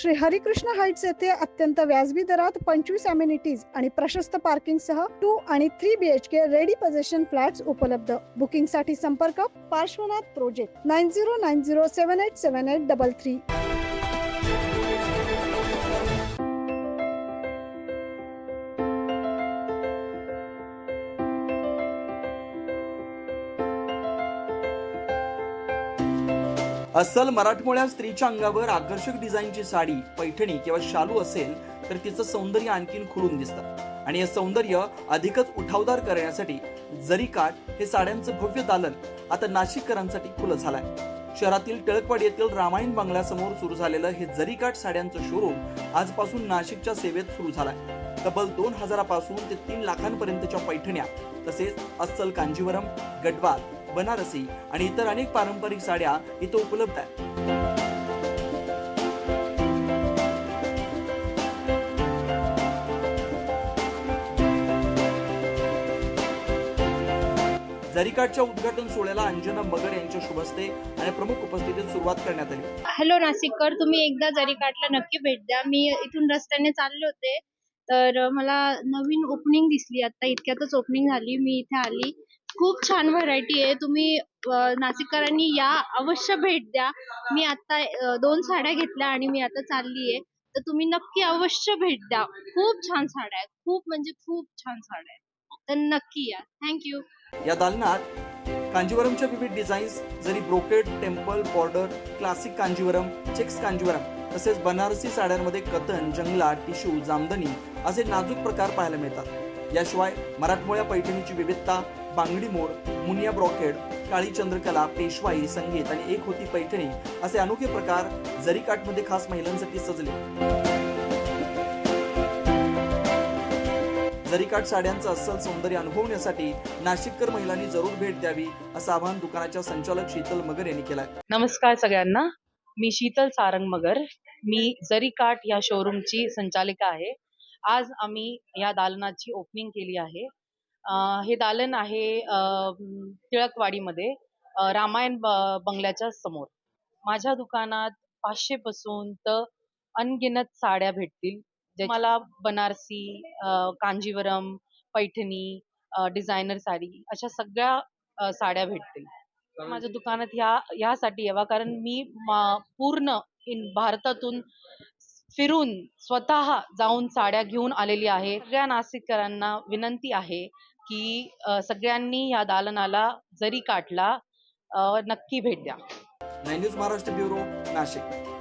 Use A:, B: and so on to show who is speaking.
A: Shri Harikrishna Heights येथे अत्यंत व्याजबी दरात 25 अमेनिटीज आणि प्रशस्त पार्किंग सह 2 आणि 3 BHK रेडी पोझिशन फ्लॅट्स उपलब्ध. बुकिंग साठी संपर्क पार्श्वनाथ प्रोजेक्ट 9090787833.
B: अस्सल मराठमोळ्या स्त्रीच्या अंगावर आकर्षक डिझाईनची साडी, पैठणी किंवा शालू असेल तर तिचं सौंदर्य आणखीन खुलून दिसतं. आणि हे सौंदर्य अधिकच उठावदार करण्यासाठी जरीकाठ हे साड्यांचं भव्य दालन आता नाशिककरांसाठी खुलं झालंय. शहरातील टिळकवाडी येथील रामायण बंगल्यासमोर सुरू झालेलं हे जरीकाठ साड्यांचं शोरूम आजपासून नाशिकच्या सेवेत सुरू झालंय. तब्बल 2000 पासून ते 3 लाखांपर्यंतच्या पैठण्या तसेच अस्सल कांजीवरम, गडवाल, बनारसी आणि इतर अनेक पारंपरिक साड्या इथं उपलब्ध आहेत. जरीकाठच्या उद्घाटन सोहळ्याला अंजना मगर यांच्या शुभ हस्ते आणि प्रमुख उपस्थितीत सुरुवात करण्यात आली.
C: हॅलो नाशिककर, तुम्ही एकदा जरीकाठला नक्की भेट द्या. मी इथून रस्त्याने चालले होते तर मला नवीन ओपनिंग दिसली. आता इतक्यातच ओपनिंग झाली, मी इथे आली. खूप छान व्हरायटी आहे. तुम्ही नाशिककरांनी या, अवश्य भेट द्या. मी आता 2 साड्या घेतल्या आणि मी आता चालली आहे, तर तुम्ही नक्की अवश्य भेट द्या. खूप छान साड्या आहेत, खूप म्हणजे खूप छान साड्या आहेत, तर नक्की या. थँक्यू.
B: या दालनात कांजीवरमच्या विविध designs, zari brocade, temple, border, classic Kanjeevaram, checks Kanjeevaram तसेच बनारसी साड्यांमध्ये कतन, जंगला, टिश्यू, जामदनी असे नाजूक प्रकार पाहायला मिळतात. याशिवाय मराठमोळ्या पैठणीची विविधता, बांगडी मोड, मुनिया ब्रॉकेड, काळी चंद्रकला, पेशवाई, संगीत आणि एक होती पैठणी असे अनोखे प्रकार जरीकाठमध्ये खास महिलांसाठी सजले. जरीकाठ साड्यांचं अस्सल सौंदर्य अनुभवण्यासाठी नाशिककर महिलांनी जरूर भेट द्यावी असं आवाहन दुकानाच्या संचालक शीतल मगर यांनी केलंय.
D: नमस्कार सगळ्यांना, मी शीतल सारंग मगर. मी जरीकाठ या शोरूमची संचालिका आहे. आज आम्ही या दालनाची ओपनिंग केली आहे. हे दालन आहे टिळकवाडीमध्ये रामायण बंगल्याच्या समोर. माझ्या दुकानात 500 पासून तर अनगिनत साड्या भेटतील. मला बनारसी, कांजीवरम, पैठणी, डिझायनर साडी अशा सगळ्या साड्या भेटतील. माझ्या दुकानात ह्यासाठी यावा कारण मी पूर्ण भारतातून फिरून स्वतः जाऊन साड्या घेऊन आलेली आहे. सगळ्या नाशिककरांना विनंती आहे की सगळ्यांनी या दालनाला जरीकाठला नक्की भेट द्या.
B: 9 न्यूज महाराष्ट्र ब्युरो, नाशिक.